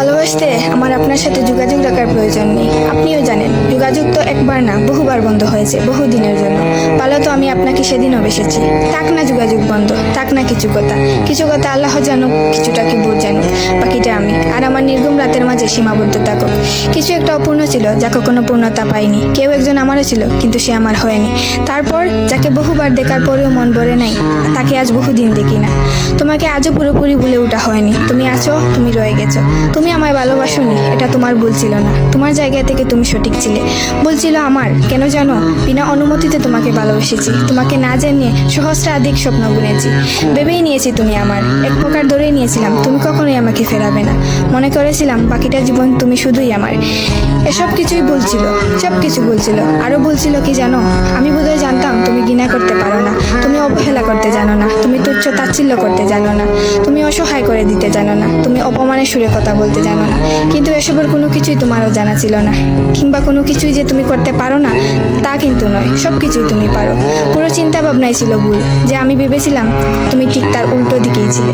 ভালোবাসতে আমার আপনার সাথে যোগাযোগ রাখার প্রয়োজন নেই। আপনিও জানেন যোগাযোগ তো একবার না বহুবার বন্ধ হয়েছে বহুদিনের জন্য। পালো তো আমি আপনাকে সেদিনও বেসেছি। থাক না যোগাযোগ বন্ধ, থাক না কিছু কথা আল্লাহ জানুক, কিছুটা কি বোধ জানুক, বাকিটা আমি আর আমার নির্গম রাতের মাঝে সীমাবদ্ধ থাকুক। কিছু একটা অপূর্ণ ছিল যা কখনো পূর্ণতা পায়নি। কেউ একজন আমারও ছিল কিন্তু সে আমার হয়নি। তারপর যাকে বহুবার দেখার পরেও মন ভরে নাই, তাকে আজ বহুদিন দেখি না। তোমাকে আজও পুরোপুরি ভুলে ওঠা হয়নি। তুমি আছো, তুমি রয়ে গেছো। তুমি আমায় ভালোবাসোনি, এটা তোমার ভুল ছিল না। তোমার জায়গা থেকে তুমি সঠিক ছিলে। ভুল ছিল আমার। কেন জানো? বিনা অনুমতিতে তোমাকে ভালোবেসেছি। তোমাকে না জেনে সহস্রাধিক স্বপ্ন বুনেছি। ভেবেই নিয়েছি তুমি আমার, এক প্রকার ধরেই নিয়েছিলাম তুমি কখনোই আমাকে ফেরাবে না। মনে করেছিলাম বাকিটা জীবন তুমি শুধুই আমার। এসব কিছুই ভুল ছিল, সব কিছু ভুল ছিল। আরো ভুল ছিল কি জানো? আমি বোধহয় জানতাম তুমি ঘৃণা করতে পারো না, তুমি অবহেলা করতে জানো না, তুমি তুচ্ছ তাচ্ছিল্য করতে জানো না, তুমি অসহায় করে দিতে জানো না, তুমি অপমানের সুরে কথা বলতে জানো না। কিন্তু এসবের কোনো কিছুই তোমারও জানা ছিল না, কিংবা কোনো কিছুই যে তুমি করতে পারো না তা কিন্তু নয়। সব কিছুই তুমি পারো। পুরো চিন্তা ভাবনাই ছিল ভুল, যে আমি ভেবেছিলাম তুমি ঠিক তার উল্টো দিকেই ছিলে।